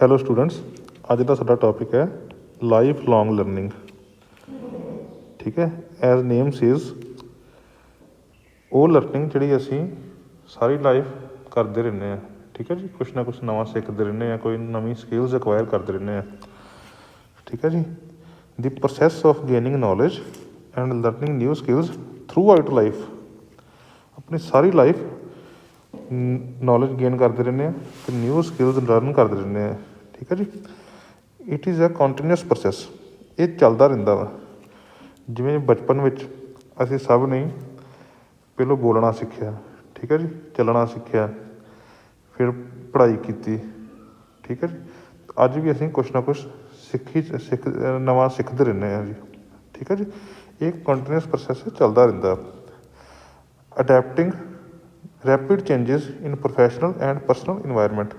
Hello students, ਅੱਜ ਦਾ ਸਾਡਾ topic ਹੈ ਲਾਈਫ ਲੌਂਗ ਲਰਨਿੰਗ। ਠੀਕ ਹੈ, ਐਜ਼ ਨੇਮ ਸੇਜ਼ ਉਹ ਲਰਨਿੰਗ ਜਿਹੜੀ ਅਸੀਂ ਸਾਰੀ ਲਾਈਫ ਕਰਦੇ ਰਹਿੰਦੇ ਹਾਂ। ਠੀਕ ਹੈ ਜੀ, ਕੁਛ ਨਾ ਕੁਛ ਨਵਾਂ ਸਿੱਖਦੇ ਰਹਿੰਦੇ ਹਾਂ, ਕੋਈ ਨਵੀਂ ਸਕਿੱਲਸ ਐਕਵਾਇਰ ਕਰਦੇ ਰਹਿੰਦੇ ਹਾਂ। ਠੀਕ ਹੈ ਜੀ, ਦੀ process of gaining knowledge and learning new skills through out life. ਆਪਣੀ ਸਾਰੀ ਲਾਈਫ ਨੌਲੇਜ ਗੇਨ ਕਰਦੇ ਰਹਿੰਦੇ ਹਾਂ ਅਤੇ ਨਿਊ ਸਕਿੱਲਸ ਲਰਨ ਕਰਦੇ ਰਹਿੰਦੇ ਹਾਂ। ਠੀਕ ਹੈ ਜੀ, it is a continuous process. ਇਹ ਚੱਲਦਾ ਰਹਿੰਦਾ ਵਾ। ਜਿਵੇਂ ਬਚਪਨ ਵਿੱਚ ਅਸੀਂ ਸਭ ਨੇ ਪਹਿਲਾਂ ਬੋਲਣਾ ਸਿੱਖਿਆ, ਠੀਕ ਹੈ ਜੀ, ਚੱਲਣਾ ਸਿੱਖਿਆ, ਫਿਰ ਪੜ੍ਹਾਈ ਕੀਤੀ। ਠੀਕ ਹੈ ਜੀ, ਅੱਜ ਵੀ ਅਸੀਂ ਕੁਛ ਨਾ ਕੁਛ ਨਵਾਂ ਸਿੱਖਦੇ ਰਹਿੰਦੇ ਹਾਂ ਜੀ। ਠੀਕ ਹੈ ਜੀ, ਇਹ ਕੰਟੀਨਿਊਸ ਪ੍ਰੋਸੈਸ ਚੱਲਦਾ ਰਹਿੰਦਾ। Adapting rapid changes in professional and personal environment.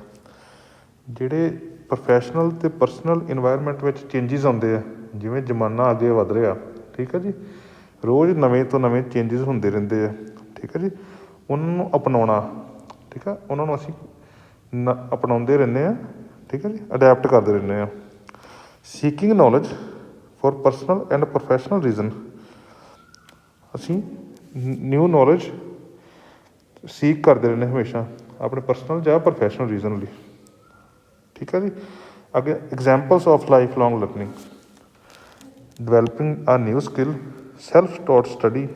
ਜਿਹੜੇ ਪ੍ਰੋਫੈਸ਼ਨਲ ਅਤੇ ਪਰਸਨਲ ਇਨਵਾਇਰਮੈਂਟ ਵਿੱਚ ਚੇਂਜਿਸ ਆਉਂਦੇ ਆ, ਜਿਵੇਂ ਜ਼ਮਾਨਾ ਅੱਗੇ ਵੱਧ ਰਿਹਾ। ਠੀਕ ਹੈ ਜੀ, ਰੋਜ਼ ਨਵੇਂ ਤੋਂ ਨਵੇਂ ਚੇਂਜਿਸ ਹੁੰਦੇ ਰਹਿੰਦੇ ਆ। ਠੀਕ ਹੈ ਜੀ, ਉਹਨਾਂ ਨੂੰ ਅਪਣਾਉਣਾ। ਠੀਕ ਹੈ, ਉਹਨਾਂ ਨੂੰ ਅਸੀਂ ਅਪਣਾਉਂਦੇ ਰਹਿੰਦੇ ਹਾਂ। ਠੀਕ ਹੈ ਜੀ, ਅਡੈਪਟ ਕਰਦੇ ਰਹਿੰਦੇ ਹਾਂ। Seeking knowledge for personal and professional reason. ਅਸੀਂ ਨਿਊ ਨੌਲੇਜ ਸੀਕ ਕਰਦੇ ਰਹਿੰਦੇ ਹਮੇਸ਼ਾ, ਆਪਣੇ ਪਰਸਨਲ ਜਾਂ ਪ੍ਰੋਫੈਸ਼ਨਲ ਰੀਜ਼ਨ ਲਈ। ਠੀਕ ਹੈ ਜੀ, ਅੱਗੇ examples of life long learning. Developing a new skill, self taught study,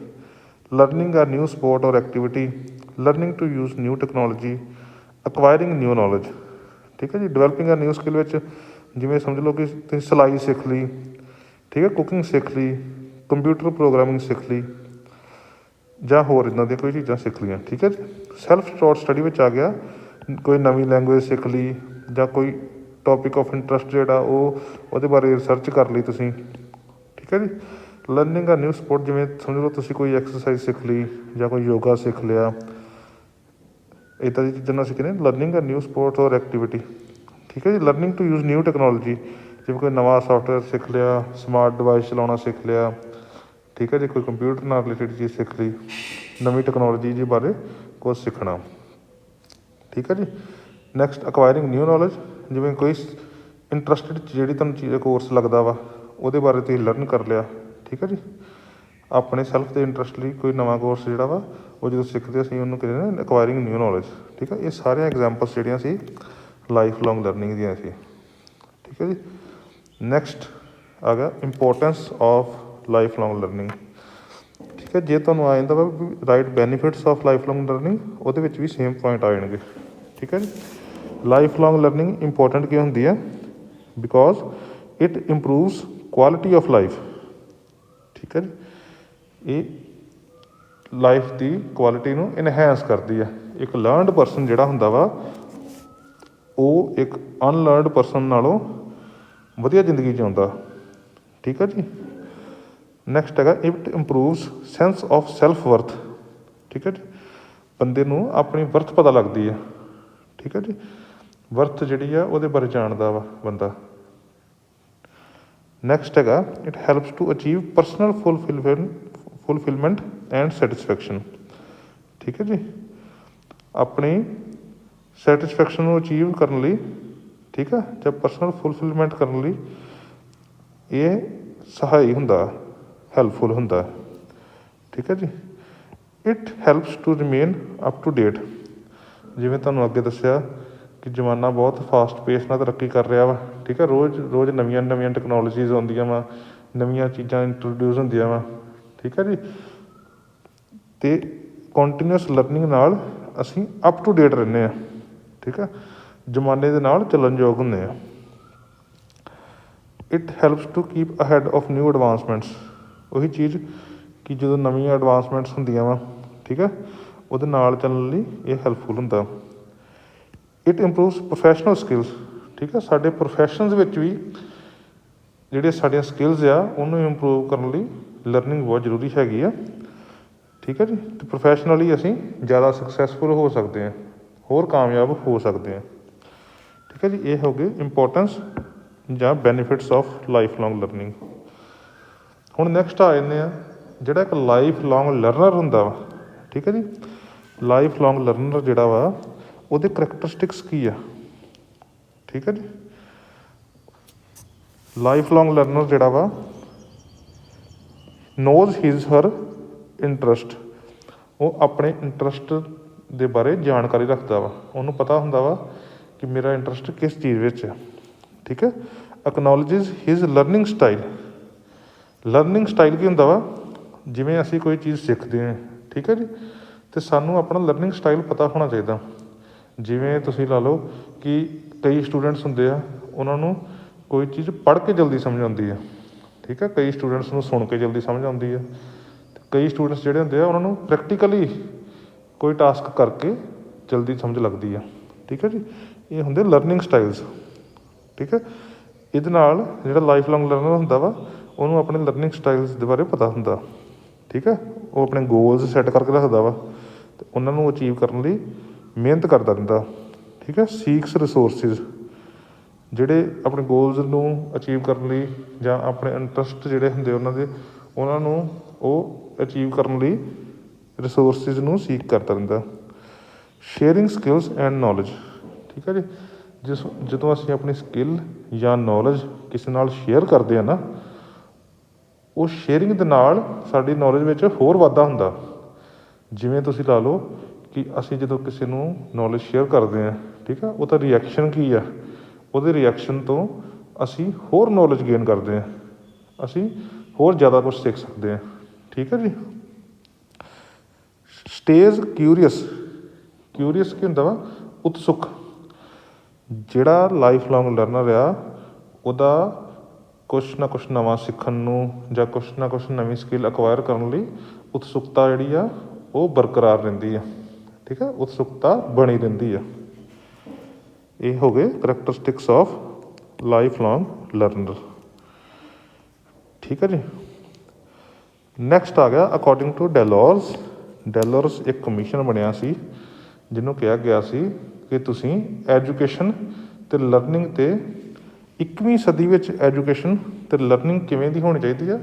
learning a new sport or activity, learning to use new technology, acquiring new knowledge. ਠੀਕ ਹੈ ਜੀ, ਡਿਵੈਲਪਿੰਗ ਆ ਨਿਊ ਸਕਿੱਲ ਵਿੱਚ ਜਿਵੇਂ ਸਮਝ ਲਓ ਕਿ ਤੁਸੀਂ ਸਿਲਾਈ ਸਿੱਖ ਲਈ, ਠੀਕ ਹੈ, ਕੁਕਿੰਗ ਸਿੱਖ ਲਈ, ਕੰਪਿਊਟਰ ਪ੍ਰੋਗਰਾਮਿੰਗ ਸਿੱਖ ਲਈ, ਜਾਂ ਹੋਰ ਇੱਦਾਂ ਦੀਆਂ ਕੋਈ ਚੀਜ਼ਾਂ ਸਿੱਖ ਲਈਆਂ। ਠੀਕ ਹੈ ਜੀ, ਸੈਲਫ ਟੌਟ ਸਟੱਡੀ ਵਿੱਚ ਆ ਗਿਆ, ਕੋਈ ਨਵੀਂ ਲੈਂਗੁਏਜ ਸਿੱਖ ਲਈ ਜਾਂ ਕੋਈ ਟੋਪਿਕ ਆਫ ਇੰਟਰਸਟ ਜਿਹੜਾ ਉਹਦੇ ਬਾਰੇ ਰਿਸਰਚ ਕਰ ਲਈ ਤੁਸੀਂ। ਠੀਕ ਹੈ ਜੀ, ਲਰਨਿੰਗ ਆ ਨਿਊ ਸਪੋਰਟ, ਜਿਵੇਂ ਸਮਝ ਲਓ ਤੁਸੀਂ ਕੋਈ ਐਕਸਰਸਾਈਜ਼ ਸਿੱਖ ਲਈ ਜਾਂ ਕੋਈ ਯੋਗਾ ਸਿੱਖ ਲਿਆ। ਇੱਦਾਂ ਦੀ ਚੀਜ਼ਾਂ ਨੂੰ ਅਸੀਂ ਕਹਿੰਦੇ learning a new sport or activity. ਠੀਕ ਹੈ ਜੀ, learning to use new technology, ਜਿਵੇਂ ਕੋਈ ਨਵਾਂ ਸਾਫਟਵੇਅਰ ਸਿੱਖ ਲਿਆ, ਸਮਾਰਟ ਡਿਵਾਈਸ ਚਲਾਉਣਾ ਸਿੱਖ ਲਿਆ। ਠੀਕ ਹੈ ਜੀ, ਕੋਈ ਕੰਪਿਊਟਰ ਨਾਲ ਰਿਲੇਟਿਡ ਚੀਜ਼ ਸਿੱਖ ਲਈ, ਨਵੀਂ ਟੈਕਨੋਲੋਜੀ ਦੇ ਬਾਰੇ ਕੁਛ ਸਿੱਖਣਾ। ਠੀਕ ਹੈ ਜੀ, ਨੈਕਸਟ ਅਕਵਾਇਰਿੰਗ ਨਿਊ ਨੌਲੇਜ, ਜਿਵੇਂ ਕੋਈ ਇੰਟਰਸਟਿਡ ਜਿਹੜੀ ਤੁਹਾਨੂੰ ਚੀਜ਼ ਕੋਰਸ ਲੱਗਦਾ ਵਾ ਉਹਦੇ ਬਾਰੇ ਤੁਸੀਂ ਲਰਨ ਕਰ ਲਿਆ। ਠੀਕ ਹੈ ਜੀ, ਆਪਣੇ ਸੈਲਫ ਦੇ ਇੰਟਰਸਟ ਲਈ ਕੋਈ ਨਵਾਂ ਕੋਰਸ ਜਿਹੜਾ ਵਾ ਉਹ ਜਦੋਂ ਸਿੱਖਦੇ ਅਸੀਂ ਉਹਨੂੰ ਕਹਿੰਦੇ ਨੇ ਅਕਵਾਇਰਿੰਗ ਨਿਊ ਨੌਲੇਜ। ਠੀਕ ਹੈ, ਇਹ ਸਾਰੀਆਂ ਐਗਜ਼ਾਮਪਲਸ ਜਿਹੜੀਆਂ ਸੀ ਲਾਈਫ ਲੌਂਗ ਲਰਨਿੰਗ ਦੀਆਂ ਸੀ। ਠੀਕ ਹੈ ਜੀ, ਨੈਕਸਟ ਆ ਗਿਆ importance of life long learning. ਠੀਕ ਹੈ, ਜੇ ਤੁਹਾਨੂੰ ਆ ਜਾਂਦਾ ਵਾ ਵੀ write benefits of life long learning, ਉਹਦੇ ਵਿੱਚ ਵੀ ਸੇਮ ਪੁਆਇੰਟ ਆ ਜਾਣਗੇ। ਠੀਕ ਹੈ ਜੀ, ਲਾਈਫ ਲੌਂਗ ਲਰਨਿੰਗ ਇੰਪੋਰਟੈਂਟ ਕਿਉਂ ਹੁੰਦੀ ਹੈ? Because it improves quality of life. ਠੀਕ ਹੈ ਜੀ, ਇਹ ਲਾਈਫ ਦੀ ਕੁਆਲਿਟੀ ਨੂੰ ਇਨਹੈਂਸ ਕਰਦੀ ਹੈ। ਇੱਕ ਲਰਨਡ ਪਰਸਨ ਜਿਹੜਾ ਹੁੰਦਾ ਵਾ ਉਹ ਇੱਕ ਅਨਲਰਨਡ ਪਰਸਨ ਨਾਲੋਂ ਵਧੀਆ ਜ਼ਿੰਦਗੀ ਜਿਊਂਦਾ। ਠੀਕ ਹੈ ਜੀ, ਨੈਕਸਟ ਹੈਗਾ it improves sense of self worth. ਠੀਕ ਹੈ ਜੀ, ਬੰਦੇ ਨੂੰ ਆਪਣੀ ਵਰਥ ਪਤਾ ਲੱਗਦੀ ਹੈ। ਠੀਕ ਹੈ ਜੀ, ਵਰਥ ਜਿਹੜੀ ਆ ਉਹਦੇ ਬਾਰੇ ਜਾਣਦਾ ਵਾ ਬੰਦਾ। ਨੈਕਸਟ ਹੈਗਾ it helps to achieve personal fulfilment and satisfaction. ਠੀਕ ਹੈ ਜੀ, ਆਪਣੀ ਸੈਟਿਸਫੈਕਸ਼ਨ ਨੂੰ ਅਚੀਵ ਕਰਨ ਲਈ, ਠੀਕ ਹੈ, ਜਾਂ ਪਰਸਨਲ ਫੁਲਫਿਲਮੈਂਟ ਕਰਨ ਲਈ ਇਹ ਸਹਾਈ ਹੁੰਦਾ, ਹੈਲਪਫੁਲ ਹੁੰਦਾ। ਠੀਕ ਹੈ ਜੀ, it helps to remain up to date. ਜਿਵੇਂ ਤੁਹਾਨੂੰ ਅੱਗੇ ਦੱਸਿਆ ਕਿ ਜ਼ਮਾਨਾ ਬਹੁਤ ਫਾਸਟ ਪੇਸ ਨਾਲ ਤਰੱਕੀ ਕਰ ਰਿਹਾ ਵਾ। ਠੀਕ ਹੈ, ਰੋਜ਼ ਨਵੀਆਂ ਨਵੀਆਂ ਟੈਕਨੋਲੋਜੀਜ਼ ਆਉਂਦੀਆਂ ਵਾ, ਨਵੀਆਂ ਚੀਜ਼ਾਂ ਇੰਟਰੋਡਿਊਸ ਹੁੰਦੀਆਂ ਵਾ। ਠੀਕ ਹੈ ਜੀ, ਅਤੇ ਕੰਟੀਨਿਊਸ ਲਰਨਿੰਗ ਨਾਲ ਅਸੀਂ ਅਪ ਟੂ ਡੇਟ ਰਹਿੰਦੇ ਹਾਂ। ਠੀਕ ਹੈ, ਜ਼ਮਾਨੇ ਦੇ ਨਾਲ ਚੱਲਣਯੋਗ ਹੁੰਦੇ ਹਾਂ। It helps to keep ahead of new advancements. ਉਹੀ ਚੀਜ਼ ਕਿ ਜਦੋਂ ਨਵੀਆਂ ਐਡਵਾਂਸਮੈਂਟਸ ਹੁੰਦੀਆਂ ਵਾ, ਠੀਕ ਹੈ, ਉਹਦੇ ਨਾਲ ਚੱਲਣ ਲਈ ਇਹ ਹੈਲਪਫੁਲ ਹੁੰਦਾ। It improves professional skills. ਠੀਕ ਹੈ, ਸਾਡੇ ਪ੍ਰੋਫੈਸ਼ਨਸ ਵਿੱਚ ਵੀ ਜਿਹੜੀਆਂ ਸਾਡੀਆਂ ਸਕਿੱਲਸ ਆ ਉਹਨੂੰ ਇੰਪਰੂਵ ਕਰਨ ਲਈ ਲਰਨਿੰਗ ਬਹੁਤ ਜ਼ਰੂਰੀ ਹੈਗੀ ਆ। ਠੀਕ ਹੈ ਜੀ, ਅਤੇ ਪ੍ਰੋਫੈਸ਼ਨਲੀ ਅਸੀਂ ਜ਼ਿਆਦਾ ਸਕਸੈਸਫੁਲ ਹੋ ਸਕਦੇ ਹਾਂ, ਹੋਰ ਕਾਮਯਾਬ ਹੋ ਸਕਦੇ ਹਾਂ। ਠੀਕ ਹੈ ਜੀ, ਇਹ ਹੋ ਗਏ ਇੰਪੋਰਟੈਂਸ ਜਾਂ benefits of life long learning. ਹੁਣ ਨੈਕਸਟ ਆ ਜਾਂਦੇ ਆ ਜਿਹੜਾ ਇੱਕ ਲਾਈਫ ਲੌਂਗ ਲਰਨਰ ਹੁੰਦਾ ਵਾ। ਠੀਕ ਹੈ ਜੀ, ਲਾਈਫ ਲੌਂਗ ਲਰਨਰ ਜਿਹੜਾ ਵਾ ਉਹਦੇ ਕਰੈਕਟਰਿਸਟਿਕਸ ਕੀ ਆ? ਠੀਕ ਹੈ ਜੀ, ਲਾਈਫ ਲੌਂਗ ਲਰਨਰ ਜਿਹੜਾ ਵਾ ਨੋਜ਼ ਹਿਜ਼ ਹਰ ਇੰਟਰਸਟ, ਉਹ ਆਪਣੇ ਇੰਟਰਸਟ ਦੇ ਬਾਰੇ ਜਾਣਕਾਰੀ ਰੱਖਦਾ ਵਾ, ਉਹਨੂੰ ਪਤਾ ਹੁੰਦਾ ਵਾ ਕਿ ਮੇਰਾ ਇੰਟਰਸਟ ਕਿਸ ਚੀਜ਼ ਵਿੱਚ ਹੈ। ਠੀਕ ਹੈ। Acknowledges his learning style. Learning style ਕੀ ਹੁੰਦਾ ਵਾ, ਜਿਵੇਂ ਅਸੀਂ ਕੋਈ ਚੀਜ਼ ਸਿੱਖਦੇ ਹਾਂ, ਠੀਕ ਹੈ ਜੀ, ਅਤੇ ਸਾਨੂੰ ਆਪਣਾ ਲਰਨਿੰਗ ਸਟਾਈਲ ਪਤਾ ਹੋਣਾ ਚਾਹੀਦਾ। ਜਿਵੇਂ ਤੁਸੀਂ ਲਾ ਲਓ ਕਿ ਕਈ ਸਟੂਡੈਂਟਸ ਹੁੰਦੇ ਆ, ਉਹਨਾਂ ਨੂੰ ਕੋਈ ਚੀਜ਼ ਪੜ੍ਹ ਕੇ ਜਲਦੀ ਸਮਝ ਆਉਂਦੀ ਆ, ਠੀਕ ਹੈ, ਕਈ ਸਟੂਡੈਂਟਸ ਨੂੰ ਸੁਣ ਕੇ ਜਲਦੀ ਸਮਝ ਆਉਂਦੀ ਆ, ਕਈ ਸਟੂਡੈਂਟਸ ਜਿਹੜੇ ਹੁੰਦੇ ਆ ਉਹਨਾਂ ਨੂੰ ਪ੍ਰੈਕਟੀਕਲੀ ਕੋਈ ਟਾਸਕ ਕਰਕੇ ਜਲਦੀ ਸਮਝ ਲੱਗਦੀ ਆ। ਠੀਕ ਹੈ ਜੀ, ਇਹ ਹੁੰਦੇ ਲਰਨਿੰਗ ਸਟਾਈਲਸ। ਠੀਕ ਹੈ। ਇਹਦੇ ਨਾਲ ਜਿਹੜਾ ਲਾਈਫ ਲੌਂਗ ਲਰਨਰ ਹੁੰਦਾ ਵਾ, ਉਹਨੂੰ ਆਪਣੇ ਲਰਨਿੰਗ ਸਟਾਈਲਸ ਦੇ ਬਾਰੇ ਪਤਾ ਹੁੰਦਾ। ਠੀਕ ਹੈ। ਉਹ ਆਪਣੇ ਗੋਲਸ ਸੈੱਟ ਕਰਕੇ ਰੱਖਦਾ ਵਾ ਅਤੇ ਉਹਨਾਂ ਨੂੰ ਅਚੀਵ ਕਰਨ ਲਈ ਮਿਹਨਤ ਕਰਦਾ ਰਹਿੰਦਾ। ਠੀਕ ਹੈ। ਸੀਕਸ ਰਿਸੋਰਸਿਸ, ਜਿਹੜੇ ਆਪਣੇ ਗੋਲਸ ਨੂੰ ਅਚੀਵ ਕਰਨ ਲਈ ਜਾਂ ਆਪਣੇ ਇੰਟਰਸਟ ਜਿਹੜੇ ਹੁੰਦੇ ਉਹਨਾਂ ਨੂੰ ਉਹ ਅਚੀਵ ਕਰਨ ਲਈ ਰਿਸੋਰਸਿਸ ਨੂੰ ਸੀਕ ਕਰਦਾ ਰਹਿੰਦਾ। Sharing skills and knowledge. ਠੀਕ ਹੈ ਜੀ, ਜਦੋਂ ਅਸੀਂ ਆਪਣੀ ਸਕਿੱਲ ਜਾਂ ਨੌਲੇਜ ਕਿਸੇ ਨਾਲ ਸ਼ੇਅਰ ਕਰਦੇ ਹਾਂ ਨਾ, ਉਹ ਸ਼ੇਅਰਿੰਗ ਦੇ ਨਾਲ ਸਾਡੀ ਨੌਲੇਜ ਵਿੱਚ ਹੋਰ ਵਾਧਾ ਹੁੰਦਾ। ਜਿਵੇਂ ਤੁਸੀਂ ਲਾ ਲਓ ਕਿ ਅਸੀਂ ਜਦੋਂ ਕਿਸੇ ਨੂੰ ਨੌਲੇਜ ਸ਼ੇਅਰ ਕਰਦੇ ਹਾਂ, ਠੀਕ ਆ, ਉਹਦਾ ਰਿਐਕਸ਼ਨ ਕੀ ਆ, ਉਹਦੇ ਰਿਐਕਸ਼ਨ ਤੋਂ ਅਸੀਂ ਹੋਰ ਨੌਲੇਜ ਗੇਨ ਕਰਦੇ ਹਾਂ, ਅਸੀਂ ਹੋਰ ਜ਼ਿਆਦਾ ਕੁਛ ਸਿੱਖ ਸਕਦੇ ਹਾਂ। ਠੀਕ ਹੈ ਜੀ। Stage curious. ਕਿਊਰੀਅਸ ਕੀ ਹੁੰਦਾ ਵਾ, ਉਤਸੁਕ। ਜਿਹੜਾ ਲਾਈਫ ਲੌਂਗ ਲਰਨਰ ਆ, ਉਹਦਾ ਕੁਛ ਨਾ ਕੁਛ ਨਵਾਂ ਸਿੱਖਣ ਨੂੰ ਜਾਂ ਕੁਛ ਨਾ ਕੁਛ ਨਵੀਂ ਸਕਿੱਲ ਅਕਵਾਇਰ ਕਰਨ ਲਈ ਉਤਸੁਕਤਾ ਜਿਹੜੀ ਆ ਉਹ ਬਰਕਰਾਰ ਰਹਿੰਦੀ ਆ। ਠੀਕ ਹੈ। ਉਤਸੁਕਤਾ ਬਣੀ ਰਹਿੰਦੀ ਆ। ਇਹ ਹੋ ਗਏ ਕਰੈਕਟਰਿਸਟਿਕਸ ਆਫ ਲਾਈਫ ਲੌਂਗ ਲਰਨਰ। ਠੀਕ ਹੈ ਜੀ। ਨੈਕਸਟ ਆ ਗਿਆ ਅਕੋਰਡਿੰਗ ਟੂ ਡੈਲੋਰਸ। ਡੈਲੋਰਸ ਇੱਕ ਕਮਿਸ਼ਨ ਬਣਿਆ ਸੀ, ਜਿਹਨੂੰ ਕਿਹਾ ਗਿਆ ਸੀ ਕਿ ਤੁਸੀਂ ਐਜੂਕੇਸ਼ਨ ਅਤੇ ਲਰਨਿੰਗ 'ਤੇ 21ਵੀਂ ਸਦੀ ਵਿੱਚ ਐਜੂਕੇਸ਼ਨ ਅਤੇ ਲਰਨਿੰਗ ਕਿਵੇਂ ਦੀ ਹੋਣੀ ਚਾਹੀਦੀ ਆ,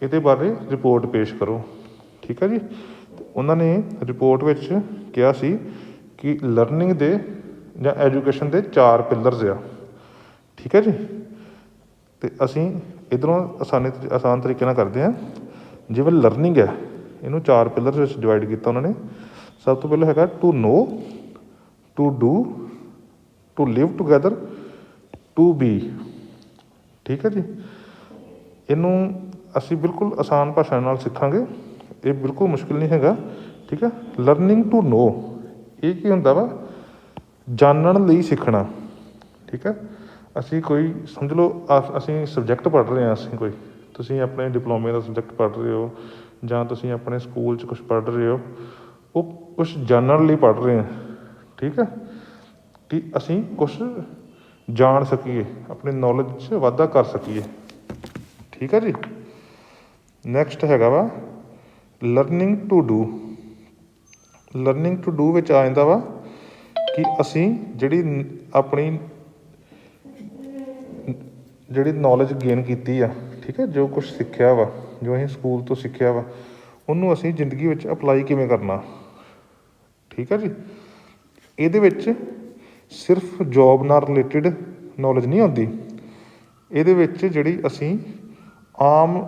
ਇਹਦੇ ਬਾਰੇ ਰਿਪੋਰਟ ਪੇਸ਼ ਕਰੋ। ਠੀਕ ਹੈ ਜੀ। ਉਹਨਾਂ ਨੇ ਰਿਪੋਰਟ ਵਿੱਚ ਕਿਹਾ ਸੀ ਕਿ ਲਰਨਿੰਗ ਦੇ ਜਾਂ ਐਜੂਕੇਸ਼ਨ ਦੇ 4 ਪਿੱਲਰਸ ਆ। ਠੀਕ ਹੈ ਜੀ। ਅਤੇ ਅਸੀਂ ਇੱਧਰੋਂ ਆਸਾਨ ਤਰੀਕੇ ਨਾਲ ਕਰਦੇ ਹਾਂ। ਜਿਵੇਂ ਲਰਨਿੰਗ ਹੈ, ਇਹਨੂੰ 4 ਪਿੱਲਰਸ ਵਿੱਚ ਡਿਵਾਈਡ ਕੀਤਾ ਉਹਨਾਂ ਨੇ। ਸਭ ਤੋਂ ਪਹਿਲਾਂ ਹੈਗਾ to know, to do, to live together, to be. ਠੀਕ ਹੈ ਜੀ। ਇਹਨੂੰ ਅਸੀਂ ਬਿਲਕੁਲ ਆਸਾਨ ਭਾਸ਼ਾ ਨਾਲ ਸਿੱਖਾਂਗੇ, ਇਹ ਬਿਲਕੁਲ ਮੁਸ਼ਕਿਲ ਨਹੀਂ ਹੈਗਾ। ਠੀਕ ਹੈ। ਲਰਨਿੰਗ ਟੂ ਨੋ, ਇਹ ਕੀ ਹੁੰਦਾ ਵਾ, ਜਾਣਨ ਲਈ ਸਿੱਖਣਾ। ਠੀਕ ਹੈ। ਅਸੀਂ ਕੋਈ ਸਮਝ ਲਓ ਅਸੀਂ ਸਬਜੈਕਟ ਪੜ੍ਹ ਰਹੇ ਹਾਂ, ਅਸੀਂ ਕੋਈ, ਤੁਸੀਂ ਆਪਣੇ ਡਿਪਲੋਮੇ ਦਾ ਸਬਜੈਕਟ ਪੜ੍ਹ ਰਹੇ ਹੋ ਜਾਂ ਤੁਸੀਂ ਆਪਣੇ ਸਕੂਲ 'ਚ ਕੁਛ ਪੜ੍ਹ ਰਹੇ ਹੋ, ਉਹ ਕੁਛ ਜਾਣਨ ਲਈ ਪੜ੍ਹ ਰਹੇ ਹਾਂ। ਠੀਕ ਹੈ। ਕਿ ਅਸੀਂ ਕੁਛ ਜਾਣ ਸਕੀਏ, ਆਪਣੀ ਨੌਲੇਜ 'ਚ ਵਾਧਾ ਕਰ ਸਕੀਏ। ਠੀਕ ਹੈ ਜੀ। ਨੈਕਸਟ ਹੈਗਾ ਵਾ learning to do. Learning to do ਵਿੱਚ ਆ ਜਾਂਦਾ ਵਾ ਕਿ ਅਸੀਂ ਜਿਹੜੀ ਨੌਲੇਜ ਗੇਨ ਕੀਤੀ ਆ, ਠੀਕ ਹੈ, ਜੋ ਕੁਛ ਸਿੱਖਿਆ ਵਾ, ਜੋ ਅਸੀਂ ਸਕੂਲ ਤੋਂ ਸਿੱਖਿਆ ਵਾ, ਉਹਨੂੰ ਅਸੀਂ ਜ਼ਿੰਦਗੀ ਵਿੱਚ ਅਪਲਾਈ ਕਿਵੇਂ ਕਰਨਾ। ਠੀਕ ਹੈ ਜੀ। ਇਹਦੇ ਵਿੱਚ ਸਿਰਫ ਜੋਬ ਨਾਲ ਰਿਲੇਟਿਡ ਨੌਲੇਜ ਨਹੀਂ ਆਉਂਦੀ, ਇਹਦੇ ਵਿੱਚ ਜਿਹੜੀ ਅਸੀਂ ਆਮ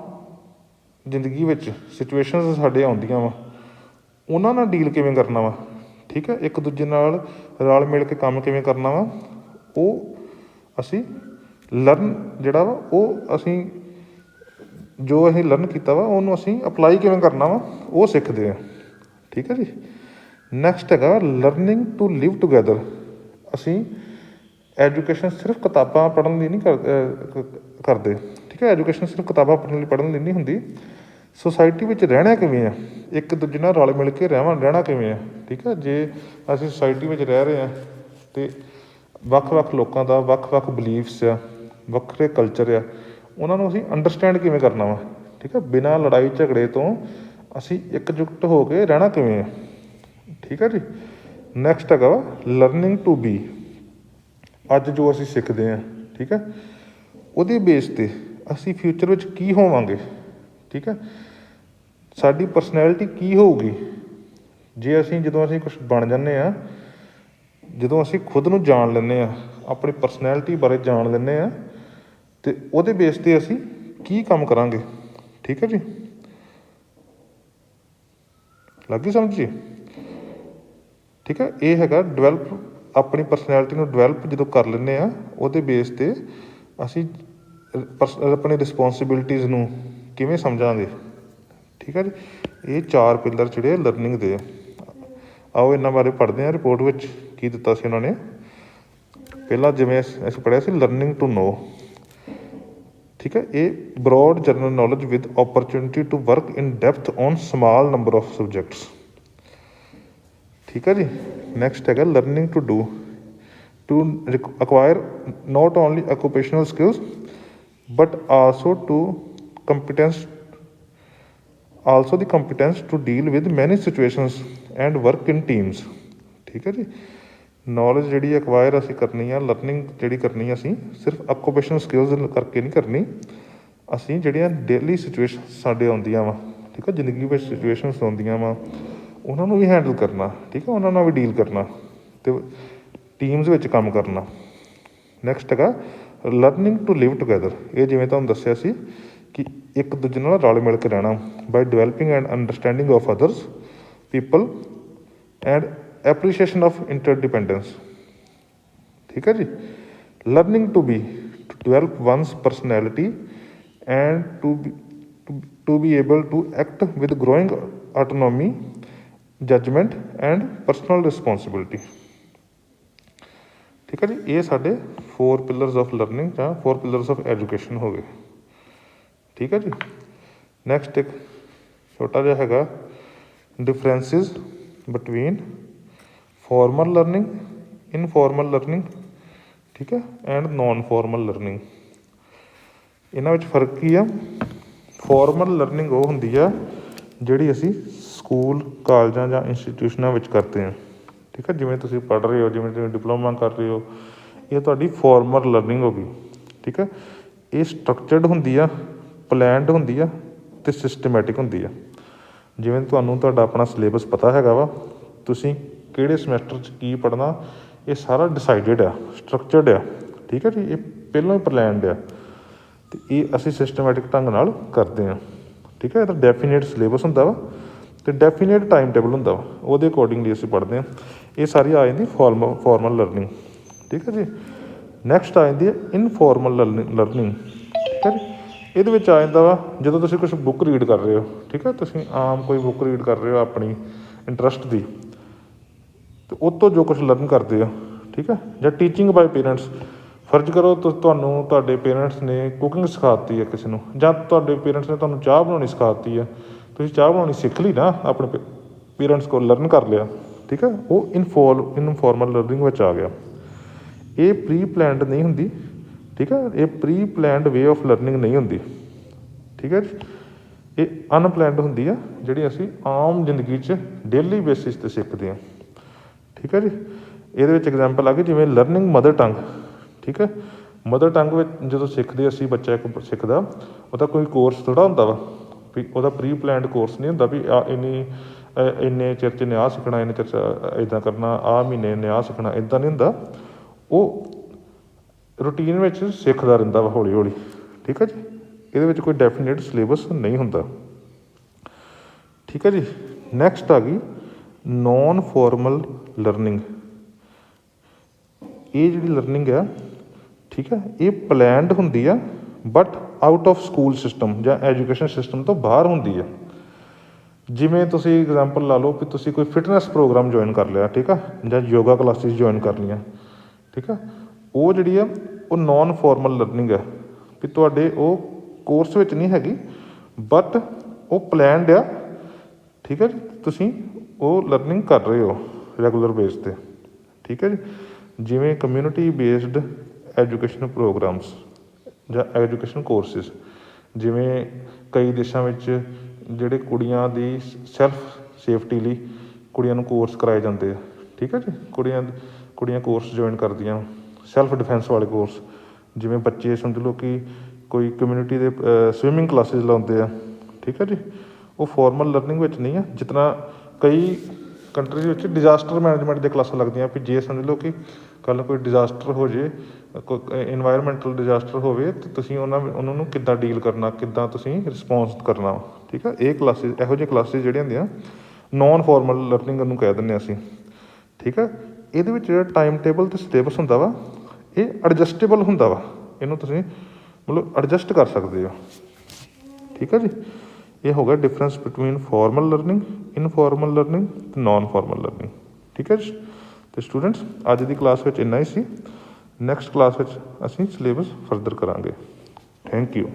ਜ਼ਿੰਦਗੀ ਵਿੱਚ ਸਿਚੁਏਸ਼ਨਸ ਸਾਡੇ ਆਉਂਦੀਆਂ ਵਾ, ਉਹਨਾਂ ਨਾਲ ਡੀਲ ਕਿਵੇਂ ਕਰਨਾ ਵਾ। ਠੀਕ ਹੈ। ਇੱਕ ਦੂਜੇ ਨਾਲ ਰਲ ਮਿਲ ਕੇ ਕੰਮ ਕਿਵੇਂ ਕਰਨਾ ਵਾ, ਉਹ ਅਸੀਂ ਲਰਨ ਜਿਹੜਾ ਵਾ ਉਹ ਅਸੀਂ ਜੋ ਅਸੀਂ ਲਰਨ ਕੀਤਾ ਵਾ ਉਹਨੂੰ ਅਸੀਂ ਅਪਲਾਈ ਕਿਵੇਂ ਕਰਨਾ ਵਾ, ਉਹ ਸਿੱਖਦੇ ਹਾਂ। ਠੀਕ ਹੈ ਜੀ। ਨੈਕਸਟ ਹੈਗਾ ਲਰਨਿੰਗ ਟੂ ਲਿਵ ਟੂਗੈਦਰ। ਅਸੀਂ ਐਜੂਕੇਸ਼ਨ ਸਿਰਫ ਕਿਤਾਬਾਂ ਪੜ੍ਹਨ ਲਈ ਨਹੀਂ ਕਰਦੇ। ਠੀਕ ਹੈ। ਐਜੂਕੇਸ਼ਨ ਸਿਰਫ ਕਿਤਾਬਾਂ ਪੜ੍ਹਨ ਲਈ ਨਹੀਂ ਹੁੰਦੀ। ਸੁਸਾਇਟੀ ਵਿੱਚ ਰਹਿਣਾ ਕਿਵੇਂ ਆ, ਇੱਕ ਦੂਜੇ ਨਾਲ ਰਲ ਮਿਲ ਕੇ ਰਹਿਣਾ ਕਿਵੇਂ ਆ। ਠੀਕ ਹੈ। ਜੇ ਅਸੀਂ ਸੁਸਾਇਟੀ ਵਿੱਚ ਰਹਿ ਰਹੇ ਹਾਂ ਅਤੇ ਵੱਖ ਵੱਖ ਲੋਕਾਂ ਦਾ ਵੱਖ ਵੱਖ ਬਲੀਫਸ ਆ, ਵੱਖਰੇ ਕਲਚਰ ਆ, ਉਹਨਾਂ ਨੂੰ ਅਸੀਂ ਅੰਡਰਸਟੈਂਡ ਕਿਵੇਂ ਕਰਨਾ ਵਾ। ਠੀਕ ਹੈ। ਬਿਨਾਂ ਲੜਾਈ ਝਗੜੇ ਤੋਂ ਅਸੀਂ ਇਕਜੁੱਟ ਹੋ ਕੇ ਰਹਿਣਾ ਕਿਵੇਂ ਆ। ਠੀਕ ਹੈ ਜੀ। ਨੈਕਸਟ ਹੈਗਾ ਵਾ ਲਰਨਿੰਗ ਟੂ ਬੀ। ਅੱਜ ਜੋ ਅਸੀਂ ਸਿੱਖਦੇ ਹਾਂ, ਠੀਕ ਹੈ, ਉਹਦੇ ਬੇਸ 'ਤੇ ਅਸੀਂ ਫਿਊਚਰ ਵਿੱਚ ਕੀ ਹੋਵਾਂਗੇ। ਠੀਕ ਹੈ। ਸਾਡੀ ਪਰਸਨੈਲਿਟੀ ਕੀ ਹੋਊਗੀ ਜੇ ਜਦੋਂ ਅਸੀਂ ਕੁਛ ਬਣ ਜਾਂਦੇ ਹਾਂ, ਜਦੋਂ ਅਸੀਂ ਖੁਦ ਨੂੰ ਜਾਣ ਲੈਂਦੇ ਹਾਂ, ਆਪਣੀ ਪਰਸਨੈਲਿਟੀ ਬਾਰੇ ਜਾਣ ਲੈਂਦੇ ਹਾਂ, ਅਤੇ ਉਹਦੇ ਬੇਸ 'ਤੇ ਅਸੀਂ ਕੀ ਕੰਮ ਕਰਾਂਗੇ। ਠੀਕ ਹੈ ਜੀ, ਲੱਗ ਗਈ ਸਮਝ ਜੀ। ਠੀਕ ਹੈ, ਇਹ ਹੈਗਾ ਡਿਵੈਲਪ ਆਪਣੀ ਪਰਸਨੈਲਿਟੀ ਨੂੰ ਡਿਵੈਲਪ ਜਦੋਂ ਕਰ ਲੈਂਦੇ ਹਾਂ, ਉਹਦੇ ਬੇਸ 'ਤੇ ਅਸੀਂ ਆਪਣੀ ਰਿਸਪੋਂਸੀਬਿਲਿਟੀਜ਼ ਨੂੰ ਕਿਵੇਂ ਸਮਝਾਂਗੇ। ਠੀਕ ਹੈ ਜੀ, ਇਹ 4 ਪਿੱਲਰ ਜਿਹੜੇ ਲਰਨਿੰਗ ਦੇ ਆ। ਆਓ ਇਹਨਾਂ ਬਾਰੇ ਪੜ੍ਹਦੇ ਹਾਂ। ਰਿਪੋਰਟ ਵਿੱਚ ਕੀ ਦਿੱਤਾ ਸੀ ਉਹਨਾਂ ਨੇ। ਪਹਿਲਾਂ ਜਿਵੇਂ ਅਸੀਂ ਪੜ੍ਹਿਆ ਸੀ ਲਰਨਿੰਗ ਟੂ ਨੋ। ਠੀਕ ਹੈ, ਇਹ broad general knowledge with opportunity to work in depth on small number of subjects. ਠੀਕ ਹੈ ਜੀ, ਨੈਕਸਟ ਹੈਗਾ learning to do, to acquire not only occupational skills but also the competence to deal with many situations and work in teams. ਠੀਕ ਹੈ ਜੀ, knowledge ਜਿਹੜੀ acquire ਅਸੀਂ ਕਰਨੀ ਆ, ਲਰਨਿੰਗ ਜਿਹੜੀ ਕਰਨੀ ਅਸੀਂ ਸਿਰਫ ਆਕੂਪੇਸ਼ਨਲ ਸਕਿੱਲਸ ਕਰਕੇ ਨਹੀਂ ਕਰਨੀ, ਅਸੀਂ ਜਿਹੜੀਆਂ ਡੇਲੀ ਸਿਚੁਏਸ਼ਨ ਸਾਡੇ ਆਉਂਦੀਆਂ ਵਾ, ਠੀਕ ਹੈ, ਜ਼ਿੰਦਗੀ ਵਿੱਚ ਸਿਚੁਏਸ਼ਨਸ ਆਉਂਦੀਆਂ ਵਾ, ਉਹਨਾਂ ਨੂੰ ਵੀ ਹੈਂਡਲ ਕਰਨਾ। ਠੀਕ ਹੈ, ਉਹਨਾਂ ਨਾਲ ਵੀ ਡੀਲ ਕਰਨਾ ਅਤੇ ਟੀਮਸ ਵਿੱਚ ਕੰਮ ਕਰਨਾ। ਨੈਕਸਟ ਹੈਗਾ ਲਰਨਿੰਗ ਟੂ ਲਿਵ ਟੂਗੈਦਰ। ਇਹ ਜਿਵੇਂ ਤੁਹਾਨੂੰ ਦੱਸਿਆ ਸੀ ਕਿ ਇੱਕ ਦੂਜੇ ਨਾਲ ਰਲ ਮਿਲ ਕੇ ਰਹਿਣਾ, by developing and understanding of others people and appreciation of interdependence. ਠੀਕ ਹੈ ਜੀ, learning to develop one's personality and to be able to act with growing autonomy, judgement and personal responsibility. ਠੀਕ ਹੈ ਜੀ, ਇਹ ਸਾਡੇ 4 ਪਿੱਲਰਸ ਆਫ ਲਰਨਿੰਗ ਜਾਂ 4 pillars of education ਹੋ ਗਏ। ਠੀਕ ਹੈ ਜੀ, ਨੈਕਸਟ ਇੱਕ ਛੋਟਾ ਜਿਹਾ ਹੈਗਾ differences between formal learning, informal learning, ਠੀਕ ਹੈ, ਐਂਡ ਨੋਨ ਫੋਰਮਲ ਲਰਨਿੰਗ। ਇਹਨਾਂ ਵਿੱਚ ਫਰਕ ਕੀ ਆ। ਫੋਰਮਲ ਲਰਨਿੰਗ ਉਹ ਹੁੰਦੀ ਆ ਜਿਹੜੀ ਅਸੀਂ ਸਕੂਲ, ਕਾਲਜਾਂ ਜਾਂ ਇੰਸਟੀਟਿਊਸ਼ਨਾਂ ਵਿੱਚ ਕਰਦੇ ਹਾਂ। ਠੀਕ ਹੈ, ਜਿਵੇਂ ਤੁਸੀਂ ਪੜ੍ਹ ਰਹੇ ਹੋ, ਜਿਵੇਂ ਤੁਸੀਂ ਡਿਪਲੋਮਾ ਕਰ ਰਹੇ ਹੋ, ਇਹ ਤੁਹਾਡੀ ਫੋਰਮਲ ਲਰਨਿੰਗ ਹੋ ਗਈ। ਠੀਕ ਹੈ, ਇਹ ਸਟਰਕਚਰਡ ਹੁੰਦੀ ਆ, ਪਲੈਨਡ ਹੁੰਦੀ ਆ ਅਤੇ ਸਿਸਟਮੈਟਿਕ ਹੁੰਦੀ ਆ। ਜਿਵੇਂ ਤੁਹਾਨੂੰ ਤੁਹਾਡਾ ਆਪਣਾ ਸਿਲੇਬਸ ਪਤਾ ਹੈਗਾ ਵਾ, ਤੁਸੀਂ ਕਿਹੜੇ ਸਮੈਸਟਰ 'ਚ ਕੀ ਪੜ੍ਹਨਾ, ਇਹ ਸਾਰਾ ਡਿਸਾਈਡਡ ਆ, ਸਟਰਕਚਰਡ ਆ। ਠੀਕ ਹੈ ਜੀ, ਇਹ ਪਹਿਲਾਂ ਹੀ ਪਲੈਨਡ ਆ ਅਤੇ ਇਹ ਅਸੀਂ ਸਿਸਟਮੈਟਿਕ ਢੰਗ ਨਾਲ ਕਰਦੇ ਹਾਂ। ਠੀਕ ਹੈ, ਇਹਦਾ ਡੈਫੀਨੇਟ ਸਿਲੇਬਸ ਹੁੰਦਾ ਵਾ ਅਤੇ ਡੈਫੀਨੇਟ ਟਾਈਮ ਟੇਬਲ ਹੁੰਦਾ ਵਾ, ਉਹਦੇ ਅਕੋਰਡਿੰਗਲੀ ਅਸੀਂ ਪੜ੍ਹਦੇ ਹਾਂ। ਇਹ ਸਾਰੀ ਆ ਜਾਂਦੀ ਫੋਰਮਲ ਲਰਨਿੰਗ। ਠੀਕ ਹੈ ਜੀ, ਨੈਕਸਟ ਆ ਜਾਂਦੀ ਹੈ ਇਨਫੋਰਮਲ ਲਰਨਿੰਗ। ਠੀਕ ਹੈ ਜੀ, ਇਹਦੇ ਵਿੱਚ ਆ ਜਾਂਦਾ ਵਾ ਜਦੋਂ ਤੁਸੀਂ ਕੁਛ ਬੁੱਕ ਰੀਡ ਕਰ ਰਹੇ ਹੋ। ਠੀਕ ਹੈ, ਤੁਸੀਂ ਆਮ ਕੋਈ ਬੁੱਕ ਰੀਡ ਕਰ ਰਹੇ ਹੋ ਆਪਣੀ ਇੰਟਰਸਟ ਦੀ, ਅਤੇ ਉਹ ਤੋਂ ਜੋ ਕੁਛ ਲਰਨ ਕਰਦੇ ਹੋ। ਠੀਕ ਹੈ, ਜਾਂ ਟੀਚਿੰਗ ਬਾਏ ਪੇਰੈਂਟਸ। ਫਰਜ਼ ਕਰੋ ਤੁਹਾਨੂੰ ਤੁਹਾਡੇ ਪੇਰੈਂਟਸ ਨੇ ਕੁਕਿੰਗ ਸਿਖਾ ਦਿੱਤੀ ਹੈ ਕਿਸੇ ਨੂੰ, ਜਾਂ ਤੁਹਾਡੇ ਪੇਰੈਂਟਸ ਨੇ ਤੁਹਾਨੂੰ ਚਾਹ ਬਣਾਉਣੀ ਸਿਖਾ ਦਿੱਤੀ ਹੈ, ਤੁਸੀਂ ਚਾਹ ਬਣਾਉਣੀ ਸਿੱਖ ਲਈ ਨਾ, ਆਪਣੇ ਪੇਰੈਂਟਸ ਕੋਲ ਲਰਨ ਕਰ ਲਿਆ। ਠੀਕ ਹੈ, ਉਹ ਇਨਫੋਰਮਲ ਲਰਨਿੰਗ ਵਿੱਚ ਆ ਗਿਆ। ਇਹ ਪ੍ਰੀ ਪਲੈਨਡ ਨਹੀਂ ਹੁੰਦੀ। ਠੀਕ ਹੈ, ਇਹ pre planned way of learning ਨਹੀਂ ਹੁੰਦੀ। ਠੀਕ ਹੈ ਜੀ, ਇਹ ਅਨਪਲੈਨਡ ਹੁੰਦੀ ਆ, ਜਿਹੜੀ ਅਸੀਂ ਆਮ ਜ਼ਿੰਦਗੀ 'ਚ ਡੇਲੀ ਬੇਸਿਸ 'ਤੇ ਸਿੱਖਦੇ ਹਾਂ। ਠੀਕ ਹੈ ਜੀ, ਇਹਦੇ ਵਿੱਚ ਐਗਜ਼ਾਮਪਲ ਆ ਗਈ ਜਿਵੇਂ ਲਰਨਿੰਗ ਮਦਰ ਟੰਗ। ਠੀਕ ਹੈ, ਮਦਰ ਟੰਗ ਵਿੱਚ ਜਦੋਂ ਸਿੱਖਦੇ ਅਸੀਂ, ਬੱਚਾ ਇੱਕ ਸਿੱਖਦਾ, ਉਹਦਾ ਕੋਈ ਕੋਰਸ ਥੋੜ੍ਹਾ ਹੁੰਦਾ ਵਾ ਵੀ, ਉਹਦਾ ਪ੍ਰੀ ਪਲੈਨਡ ਕੋਰਸ ਨਹੀਂ ਹੁੰਦਾ ਵੀ ਇੰਨੇ ਚਿਰ 'ਚ ਨੇ ਆਹ ਸਿੱਖਣਾ, ਇੰਨੇ ਚਿਰ 'ਚ ਇੱਦਾਂ ਕਰਨਾ, ਆਹ ਮਹੀਨੇ ਨੇ ਆਹ ਸਿੱਖਣਾ, ਇੱਦਾਂ ਨਹੀਂ ਹੁੰਦਾ। ਉਹ ਰੂਟੀਨ ਵਿੱਚ ਸਿੱਖਦਾ ਰਹਿੰਦਾ ਵਾ ਹੌਲੀ ਹੌਲੀ। ਠੀਕ ਹੈ ਜੀ, ਇਹਦੇ ਵਿੱਚ ਕੋਈ ਡੈਫੀਨੇਟ ਸਿਲੇਬਸ ਨਹੀਂ ਹੁੰਦਾ। ਠੀਕ ਹੈ ਜੀ, ਨੈਕਸਟ ਆ ਗਈ ਨੋਨ ਫੋਰਮਲ ਲਰਨਿੰਗ। ਇਹ ਜਿਹੜੀ ਲਰਨਿੰਗ ਆ, ਠੀਕ ਹੈ, ਇਹ ਪਲੈਨਡ ਹੁੰਦੀ ਆ but out of school system ਜਾਂ ਐਜੂਕੇਸ਼ਨ ਸਿਸਟਮ ਤੋਂ ਬਾਹਰ ਹੁੰਦੀ ਆ। ਜਿਵੇਂ ਤੁਸੀਂ ਐਗਜ਼ਾਮਪਲ ਲਾ ਲਓ ਕਿ ਤੁਸੀਂ ਕੋਈ ਫਿਟਨੈਸ ਪ੍ਰੋਗਰਾਮ ਜੁਆਇਨ ਕਰ ਲਿਆ, ਠੀਕ ਆ, ਜਾਂ ਯੋਗਾ ਕਲਾਸਿਸ ਜੁਆਇਨ ਕਰ ਲਈਆਂ। ਠੀਕ ਆ, ਉਹ ਜਿਹੜੀ ਆ ਉਹ ਨੋਨ ਫੋਰਮਲ ਲਰਨਿੰਗ ਆ, ਵੀ ਤੁਹਾਡੇ ਉਹ ਕੋਰਸ ਵਿੱਚ ਨਹੀਂ ਹੈਗੀ ਬਟ ਉਹ ਪਲੈਨਡ ਆ। ਠੀਕ ਹੈ ਜੀ, ਤੁਸੀਂ ਉਹ ਲਰਨਿੰਗ ਕਰ ਰਹੇ ਹੋ ਰੈਗੂਲਰ ਬੇਸ 'ਤੇ। ਠੀਕ ਹੈ ਜੀ, ਜਿਵੇਂ ਕਮਿਊਨਿਟੀ ਬੇਸਡ ਐਜੂਕੇਸ਼ਨ ਪ੍ਰੋਗਰਾਮਸ ਜਾਂ ਐਜੂਕੇਸ਼ਨ ਕੋਰਸਿਸ, ਜਿਵੇਂ ਕਈ ਦੇਸ਼ਾਂ ਵਿੱਚ ਜਿਹੜੇ ਕੁੜੀਆਂ ਦੀ ਸੈਲਫ ਸੇਫਟੀ ਲਈ ਕੁੜੀਆਂ ਨੂੰ ਕੋਰਸ ਕਰਵਾਏ ਜਾਂਦੇ ਆ। ਠੀਕ ਹੈ ਜੀ, ਕੁੜੀਆਂ ਕੋਰਸ ਜੁਆਇਨ ਕਰਦੀਆਂ, ਸੈਲਫ ਡਿਫੈਂਸ ਵਾਲੇ ਕੋਰਸ। ਜਿਵੇਂ ਬੱਚੇ ਸਮਝ ਲਓ ਕਿ ਕੋਈ ਕਮਿਊਨਿਟੀ ਦੇ ਸਵਿਮਿੰਗ ਕਲਾਸਿਸ ਲਾਉਂਦੇ ਆ। ਠੀਕ ਹੈ ਜੀ, ਉਹ ਫੋਰਮਲ ਲਰਨਿੰਗ ਵਿੱਚ ਨਹੀਂ ਆ। ਜਿਸ ਤਰ੍ਹਾਂ ਕਈ ਕੰਟਰੀਜ਼ ਵਿੱਚ ਡਿਜ਼ਾਸਟਰ ਮੈਨੇਜਮੈਂਟ ਦੀਆਂ ਕਲਾਸਾਂ ਲੱਗਦੀਆਂ, ਵੀ ਜੇ ਸਮਝ ਲਓ ਕਿ ਕੱਲ੍ਹ ਕੋਈ ਡਿਜ਼ਾਸਟਰ ਹੋ ਜੇ, ਕੋਈ ਇਨਵਾਇਰਮੈਂਟਲ ਡਿਜ਼ਾਸਟਰ ਹੋਵੇ ਤਾਂ ਤੁਸੀਂ ਉਹਨਾਂ ਨੂੰ ਕਿੱਦਾਂ ਡੀਲ ਕਰਨਾ, ਕਿੱਦਾਂ ਤੁਸੀਂ ਰਿਸਪੋਂਸ ਕਰਨਾ ਵਾ। ਠੀਕ ਆ, ਇਹ ਕਲਾਸਿਸ, ਇਹੋ ਜਿਹੀ ਕਲਾਸਿਸ ਜਿਹੜੀਆਂ ਹੁੰਦੀਆਂ ਨੋਨ ਫਾਰਮਲ ਲਰਨਿੰਗ ਨੂੰ ਕਹਿ ਦਿੰਦੇ ਅਸੀਂ। ਠੀਕ ਆ, ਇਹਦੇ ਵਿੱਚ ਜਿਹੜਾ ਟਾਈਮ ਟੇਬਲ ਅਤੇ ਸਿਲੇਬਸ ਹੁੰਦਾ ਵਾ ਇਹ ਐਡਜਸਟੇਬਲ ਹੁੰਦਾ ਵਾ, ਇਹਨੂੰ ਤੁਸੀਂ ਮਤਲਬ ਐਡਜਸਟ ਕਰ ਸਕਦੇ ਹੋ। ਠੀਕ ਹੈ ਜੀ, ਇਹ ਹੋ ਗਿਆ difference between formal learning, informal learning ਅਤੇ ਨੋਨ ਫਾਰਮਲ ਲਰਨਿੰਗ। ਠੀਕ ਹੈ ਜੀ, ਅਤੇ ਸਟੂਡੈਂਟਸ ਅੱਜ ਦੀ ਕਲਾਸ ਵਿੱਚ ਇੰਨਾ ਹੀ ਸੀ। ਨੈਕਸਟ ਕਲਾਸ ਵਿੱਚ ਅਸੀਂ ਸਿਲੇਬਸ ਫਰਦਰ ਕਰਾਂਗੇ। Thank you.